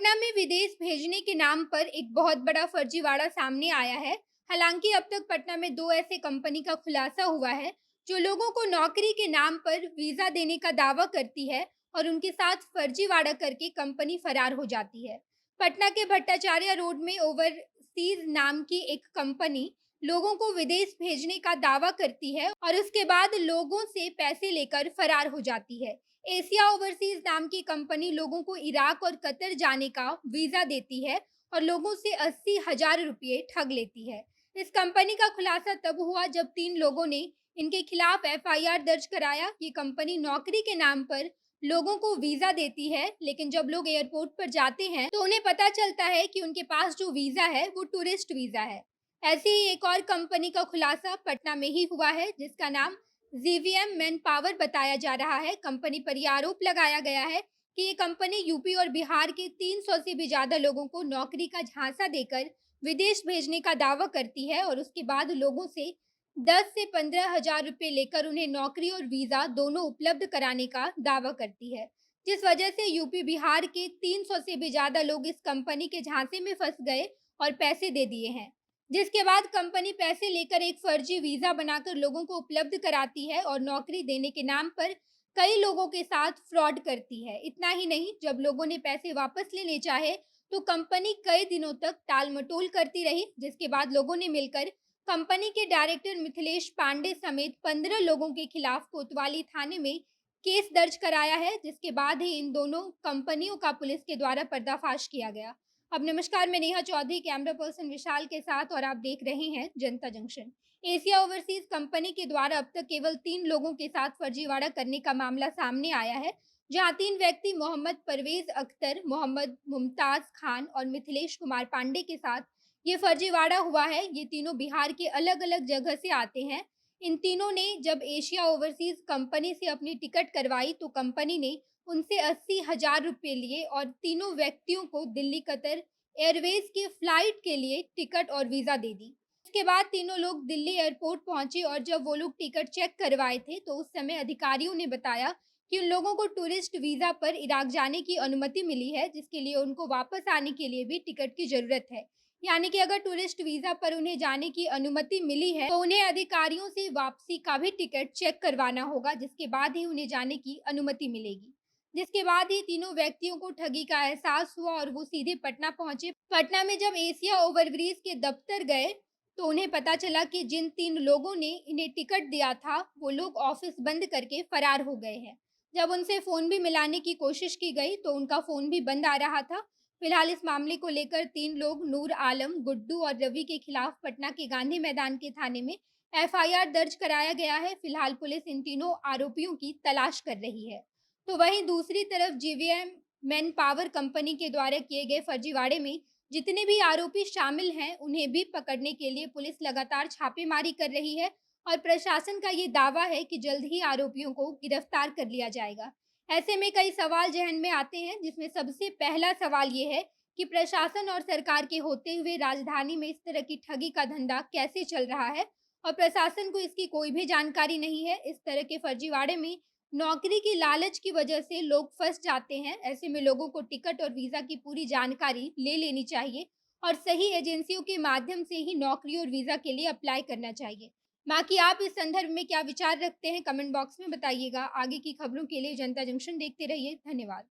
पटना में विदेश भेजने के नाम पर एक बहुत बड़ा फर्जीवाड़ा सामने आया है। हालांकि अब तक पटना में दो ऐसे कंपनी का खुलासा हुआ है जो लोगों को नौकरी के नाम पर वीजा देने का दावा करती है और उनके साथ फर्जीवाड़ा करके कंपनी फरार हो जाती है। पटना के भट्टाचार्य रोड में ओवरसीज नाम की एक कंपनी लोगों को विदेश भेजने का दावा करती है और उसके बाद लोगों से पैसे लेकर फरार हो जाती है। एशिया ओवरसीज नाम की कंपनी लोगों को इराक और कतर जाने का वीजा देती है और लोगों से 80,000 रुपये ठग लेती है। इस कंपनी का खुलासा तब हुआ जब 3 लोगों ने इनके खिलाफ एफआईआर दर्ज कराया। ये कंपनी नौकरी के नाम पर लोगों को वीजा देती है, लेकिन जब लोग एयरपोर्ट पर जाते हैं तो उन्हें पता चलता है कि उनके पास जो वीजा है वो टूरिस्ट वीजा है। ऐसे ही एक और कंपनी का खुलासा पटना में ही हुआ है जिसका नाम जीवीएम मैन पावर बताया जा रहा है। कंपनी पर यह आरोप लगाया गया है कि ये कंपनी यूपी और बिहार के 300 से भी ज्यादा लोगों को नौकरी का झांसा देकर विदेश भेजने का दावा करती है और उसके बाद लोगों से 10 से 15,000 रुपये लेकर उन्हें नौकरी और वीजा दोनों उपलब्ध कराने का दावा करती है, जिस वजह से यूपी बिहार के 300 से भी ज्यादा लोग इस कंपनी के झांसे में फंस गए और पैसे दे दिए हैं। जिसके बाद कंपनी पैसे लेकर एक फर्जी वीजा बनाकर लोगों को उपलब्ध कराती है और नौकरी देने के नाम पर कई लोगों के साथ फ्रॉड करती है। इतना ही नहीं, जब लोगों ने पैसे वापस लेने चाहे तो कंपनी कई दिनों तक टाल मटोल करती रही, जिसके बाद लोगों ने मिलकर कंपनी के डायरेक्टर मिथिलेश पांडे समेत 15 लोगों के खिलाफ कोतवाली थाने में केस दर्ज कराया है, जिसके बाद ही इन दोनों कंपनियों का पुलिस के द्वारा पर्दाफाश किया गया। अब नमस्कार, मैं नेहा चौधरी कैमरा पर्सन विशाल के साथ और आप देख रहे हैं जनता जंक्शन। एशिया ओवरसीज कंपनी के द्वारा अब तक केवल 3 लोगों के साथ फर्जीवाड़ा करने का मामला सामने आया है, जहां 3 व्यक्ति मोहम्मद परवेज अख्तर, मोहम्मद मुमताज खान और मिथिलेश कुमार पांडे के साथ ये फर्जीवाड़ा हुआ है। ये तीनों बिहार के अलग अलग जगह से आते हैं। इन तीनों ने जब एशिया ओवरसीज कंपनी से अपनी टिकट करवाई तो कंपनी ने उनसे 80,000 रुपये लिए और तीनों व्यक्तियों को दिल्ली कतर एयरवेज की फ्लाइट के लिए टिकट और वीज़ा दे दी। इसके बाद तीनों लोग दिल्ली एयरपोर्ट पहुंचे और जब वो लोग टिकट चेक करवाए थे तो उस समय अधिकारियों ने बताया कि उन लोगों को टूरिस्ट वीज़ा पर इराक जाने की अनुमति मिली है, जिसके लिए उनको वापस आने के लिए भी टिकट की ज़रूरत है। यानी कि अगर टूरिस्ट वीज़ा पर उन्हें जाने की अनुमति मिली है तो उन्हें अधिकारियों से वापसी का भी टिकट चेक करवाना होगा, जिसके बाद ही उन्हें जाने की अनुमति मिलेगी। जिसके बाद ही तीनों व्यक्तियों को ठगी का एहसास हुआ और वो सीधे पटना पहुंचे। पटना में जब एशिया ओवरब्रिज के दफ्तर गए तो उन्हें पता चला कि जिन 3 लोगों ने इन्हें टिकट दिया था वो लोग ऑफिस बंद करके फरार हो गए हैं। जब उनसे फ़ोन भी मिलाने की कोशिश की गई तो उनका फ़ोन भी बंद आ रहा था। फिलहाल इस मामले को लेकर 3 लोग नूर आलम, गुड्डू और रवि के खिलाफ पटना के गांधी मैदान के थाने में एफआईआर दर्ज कराया गया है। फिलहाल पुलिस इन तीनों आरोपियों की तलाश कर रही है। तो वहीं दूसरी तरफ जीवीएम मैन पावर कंपनी के द्वारा किए गए फर्जीवाड़े में जितने भी आरोपी शामिल हैं उन्हें भी पकड़ने के लिए पुलिस लगातार छापेमारी कर रही है और प्रशासन का ये दावा है कि जल्द ही आरोपियों को गिरफ्तार कर लिया जाएगा। ऐसे में कई सवाल जहन में आते हैं, जिसमें सबसे पहला सवाल ये है कि प्रशासन और सरकार के होते हुए राजधानी में इस तरह की ठगी का धंधा कैसे चल रहा है और प्रशासन को इसकी कोई भी जानकारी नहीं है। इस तरह के फर्जीवाड़े में नौकरी की लालच की वजह से लोग फंस जाते हैं। ऐसे में लोगों को टिकट और वीज़ा की पूरी जानकारी ले लेनी चाहिए और सही एजेंसियों के माध्यम से ही नौकरी और वीज़ा के लिए अप्लाई करना चाहिए। बाकी आप इस संदर्भ में क्या विचार रखते हैं, कमेंट बॉक्स में बताइएगा। आगे की खबरों के लिए जनता जंक्शन देखते रहिए। धन्यवाद।